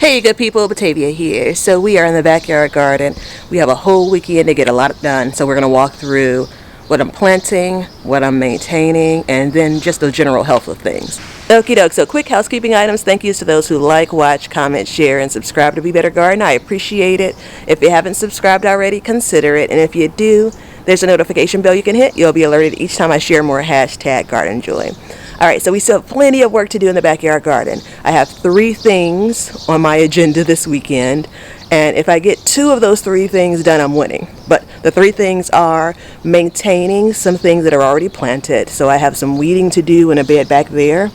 Hey good people, Batavia here. So we are in the backyard garden. We have a whole weekend to get a lot done. So we're going to walk through what I'm planting, what I'm maintaining, and then just the general health of things. Okie doke, so quick housekeeping items. Thank yous to those who like, watch, comment, share, and subscribe to Be Better Garden. I appreciate it. If you haven't subscribed already, consider it. And if you do, there's a notification bell you can hit. You'll be alerted each time I share more #GardenJoy. Alright, so we still have plenty of work to do in the backyard garden. I have 3 things on my agenda this weekend, and if I get 2 of those 3 things done, I'm winning. But the 3 things are maintaining some things that are already planted. So I have some weeding to do in a bed back there,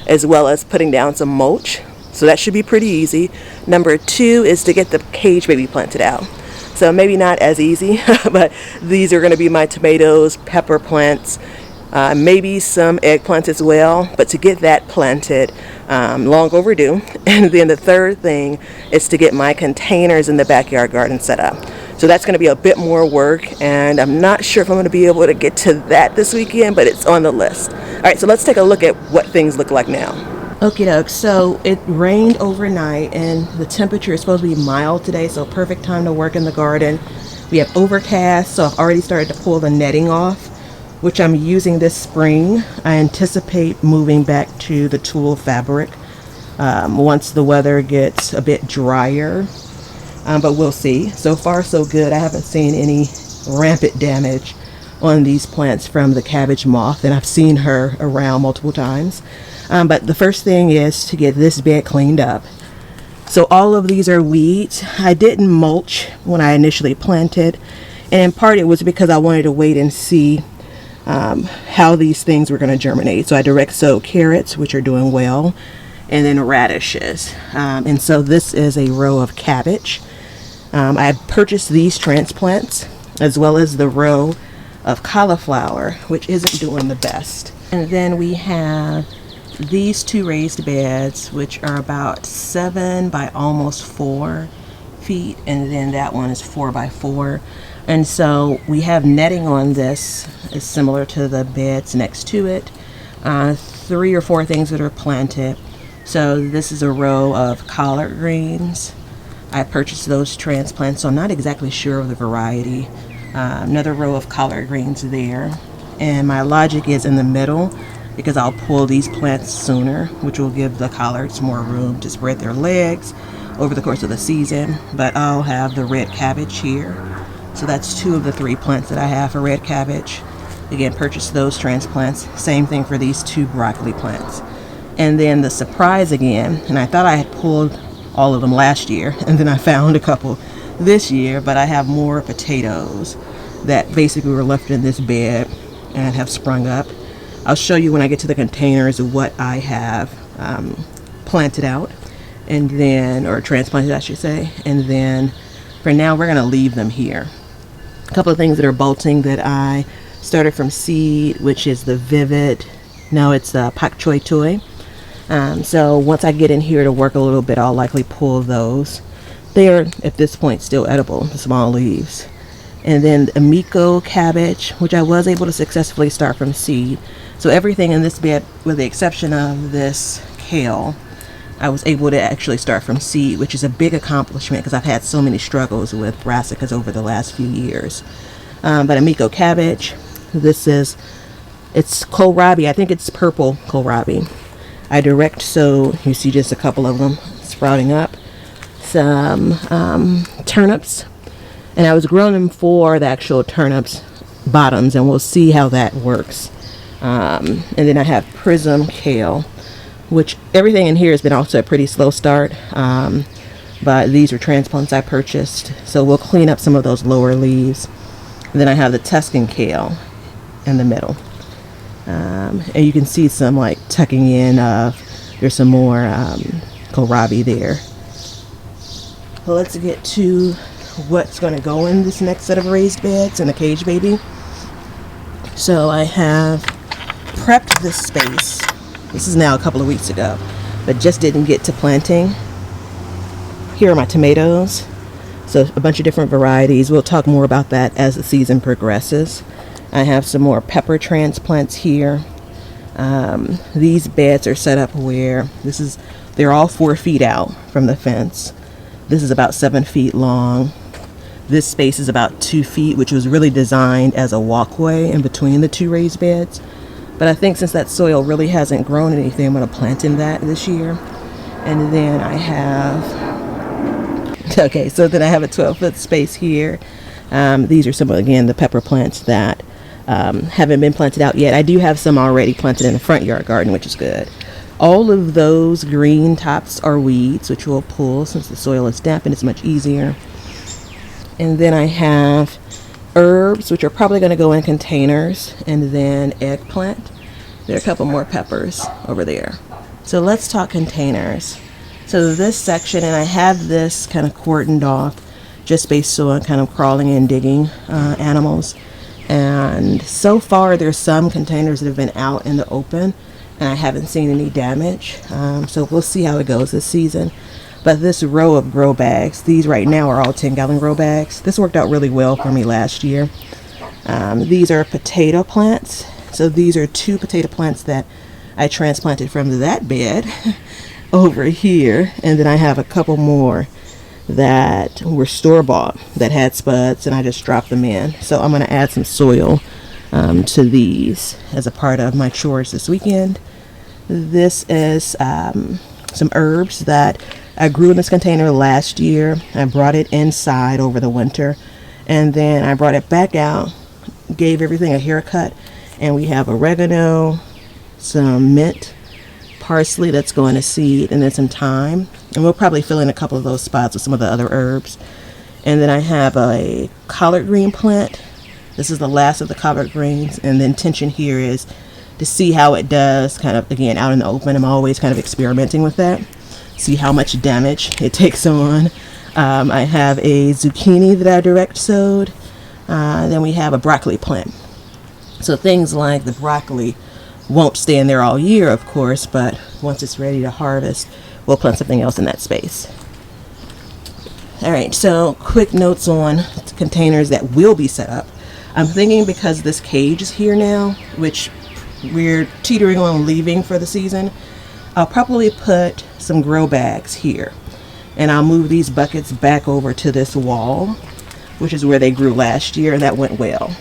as well as putting down some mulch. So that should be pretty easy. Number 2 is to get the cage baby planted out. So maybe not as easy, but these are going to be my tomatoes, pepper plants, maybe some eggplants as well, but to get that planted, long overdue. And then the third thing is to get my containers in the backyard garden set up. So that's going to be a bit more work, and I'm not sure if I'm going to be able to get to that this weekend, but it's on the list. All right, so let's take a look at what things look like now. Okie doke, so it rained overnight and the temperature is supposed to be mild today, so perfect time to work in the garden. We have overcast, so I've already started to pull the netting off, which I'm using this spring. I anticipate moving back to the tulle fabric once the weather gets a bit drier, but we'll see. So far so good. I haven't seen any rampant damage on these plants from the cabbage moth, and I've seen her around multiple times. But the first thing is to get this bed cleaned up. So all of these are weeds. I didn't mulch when I initially planted, and in part it was because I wanted to wait and see how these things were going to germinate. So I direct sowed carrots, which are doing well, and then radishes. And so this is a row of cabbage. I purchased these transplants as well as the row of cauliflower, which isn't doing the best. And then we have these 2 raised beds, which are about 7 by almost 4 feet, and then that one is 4 by 4. And so we have netting on this. It's similar to the beds next to it. 3 or 4 things that are planted. So this is a row of collard greens. I purchased those transplants, so I'm not exactly sure of the variety. Another row of collard greens there. And my logic is in the middle, because I'll pull these plants sooner, which will give the collards more room to spread their legs over the course of the season. But I'll have the red cabbage here. So that's 2 of the 3 plants that I have for red cabbage. Again, purchase those transplants. Same thing for these 2 broccoli plants. And then the surprise again, and I thought I had pulled all of them last year, and then I found a couple this year, but I have more potatoes that basically were left in this bed and have sprung up. I'll show you when I get to the containers what I have planted out, and then, or transplanted I should say, and then for now we're going to leave them here. A couple of things that are bolting that I started from seed, which is the Vivid, now it's Pak Choi Toy. So once I get in here to work a little bit, I'll likely pull those. They are at this point still edible, the small leaves. And then the Mikko Cabbage, which I was able to successfully start from seed. So everything in this bed, with the exception of this kale, I was able to actually start from seed, which is a big accomplishment because I've had so many struggles with brassicas over the last few years. But a Mikko Cabbage, it's kohlrabi. I think it's purple kohlrabi. I direct sow, you see just a couple of them sprouting up. Some turnips, and I was growing them for the actual turnips bottoms, and we'll see how that works. And then I have Prism Kale, which everything in here has been also a pretty slow start, but these are transplants I purchased, so we'll clean up some of those lower leaves. And then I have the Tuscan Kale in the middle, and you can see some like tucking in. There's some more kohlrabi there. Well, let's get to what's going to go in this next set of raised beds and the cage baby. So I have prepped this space. This is now a couple of weeks ago, but just didn't get to planting. Here are my tomatoes. So a bunch of different varieties. We'll talk more about that as the season progresses. I have some more pepper transplants here. These beds are set up where this is They're all 4 feet out from the fence. This is about 7 feet long. This space is about 2 feet, which was really designed as a walkway in between the 2 raised beds. But I think since that soil really hasn't grown anything, I'm going to plant in that this year. And then I have, okay, so then I have a 12-foot space here. These are some, again, the pepper plants that haven't been planted out yet. I do have some already planted in the front yard garden, which is good. All of those green tops are weeds, which we'll pull since the soil is damp and it's much easier. And then I have herbs, which are probably going to go in containers, and then eggplant. There are a couple more peppers over there. So let's talk containers. So this section, and I have this kind of cordoned off just based on kind of crawling and digging animals. And so far there's some containers that have been out in the open and I haven't seen any damage. So we'll see how it goes this season. But this row of grow bags, these right now are all 10-gallon grow bags. This worked out really well for me last year. These are potato plants. So these are 2 potato plants that I transplanted from that bed over here. And then I have a couple more that were store-bought that had spuds, and I just dropped them in. So I'm going to add some soil to these as a part of my chores this weekend. This is some herbs that I grew in this container last year. I brought it inside over the winter, and then I brought it back out, gave everything a haircut, and we have oregano, some mint, parsley that's going to seed, and then some thyme. And we'll probably fill in a couple of those spots with some of the other herbs. And then I have a collard green plant. This is the last of the collard greens, and the intention here is to see how it does kind of, again, out in the open. I'm always kind of experimenting with that, see how much damage it takes on. I have a zucchini that I direct sowed. Then we have a broccoli plant. So things like the broccoli won't stay in there all year, of course, but once it's ready to harvest, we'll plant something else in that space. All right, so quick notes on containers that will be set up. I'm thinking because this cage is here now, which we're teetering on leaving for the season, I'll probably put some grow bags here. And I'll move these buckets back over to this wall, which is where they grew last year, and that went well.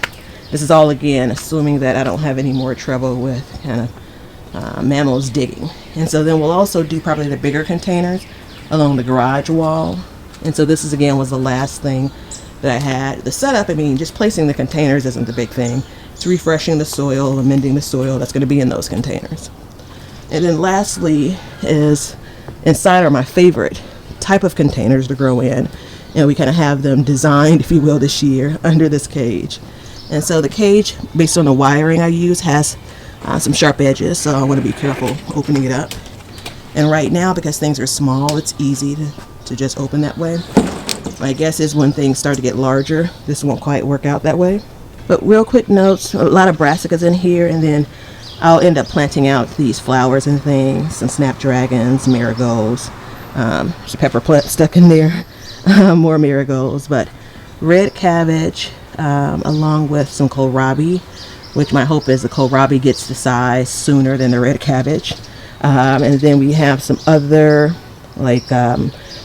This is all, again, assuming that I don't have any more trouble with kind of mammals digging. And so then we'll also do probably the bigger containers along the garage wall. And so this is, again, was the last thing that I had. The setup, I mean, just placing the containers isn't the big thing. It's refreshing the soil, amending the soil that's going to be in those containers. And then lastly is inside are my favorite type of containers to grow in. And we kind of have them designed, if you will, this year under this cage. And so the cage, based on the wiring I use, has some sharp edges, so I want to be careful opening it up. And right now, because things are small, it's easy to just open that way. My guess is when things start to get larger, this won't quite work out that way. But real quick notes, a lot of brassicas in here, and then I'll end up planting out these flowers and things, some snapdragons, marigolds, there's a pepper plant stuck in there, more marigolds, but red cabbage, along with some kohlrabi, which my hope is the kohlrabi gets the size sooner than the red cabbage. And then we have some other like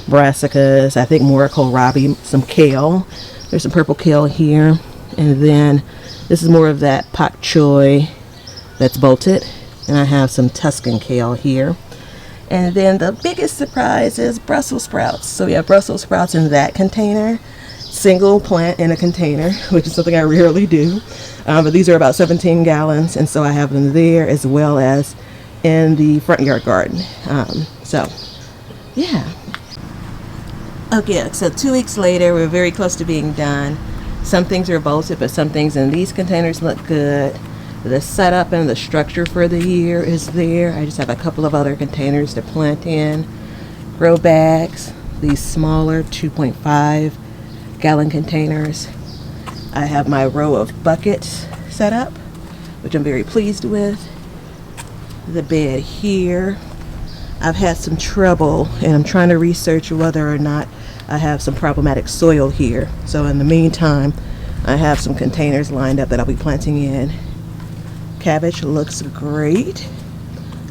brassicas, I think more kohlrabi, some kale. There's some purple kale here. And then this is more of that pak choi that's bolted. And I have some Tuscan kale here. And then the biggest surprise is Brussels sprouts. So we have Brussels sprouts in that container. Single plant in a container, which is something I rarely do. But these are about 17 gallons. And so I have them there as well as in the front yard garden. So, yeah. Okay, so 2 weeks later, we're very close to being done. Some things are bolted, but some things in these containers look good. The setup and the structure for the year is there. I just have a couple of other containers to plant in. Grow bags, these smaller 2.5 gallon containers. I have my row of buckets set up, which I'm very pleased with. The bed here. I've had some trouble, and I'm trying to research whether or not I have some problematic soil here. So in the meantime, I have some containers lined up that I'll be planting in. Cabbage looks great.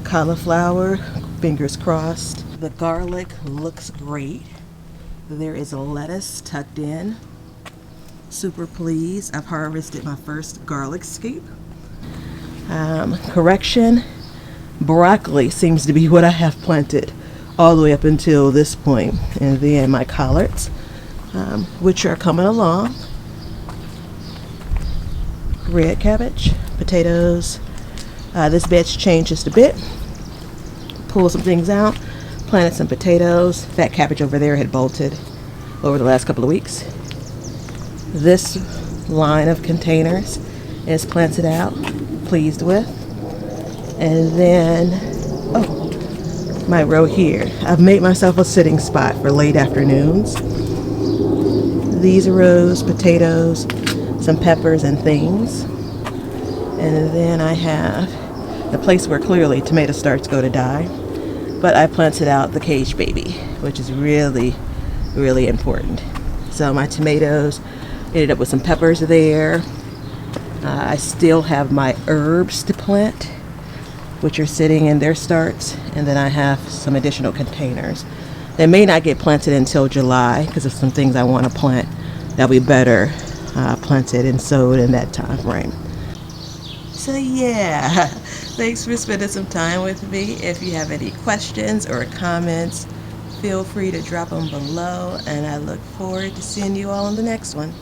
Cauliflower, fingers crossed. The garlic looks great. There is a lettuce tucked in. Super pleased. I've harvested my first garlic scoop. Correction, broccoli seems to be what I have planted all the way up until this point. And then my collards, which are coming along. Red cabbage, potatoes. This bed's changed just a bit. Pulled some things out, planted some potatoes. That cabbage over there had bolted over the last couple of weeks. This line of containers is planted out, pleased with. And then, my row here. I've made myself a sitting spot for late afternoons. These rows, potatoes, some peppers and things. And then I have the place where clearly tomato starts go to die. But I planted out the cage baby, which is really, really important. So my tomatoes, ended up with some peppers there. I still have my herbs to plant, which are sitting in their starts. And then I have some additional containers. They may not get planted until July because of some things I want to plant that'll be better planted and sowed in that time frame. So yeah, thanks for spending some time with me. If you have any questions or comments, feel free to drop them below, and I look forward to seeing you all on the next one.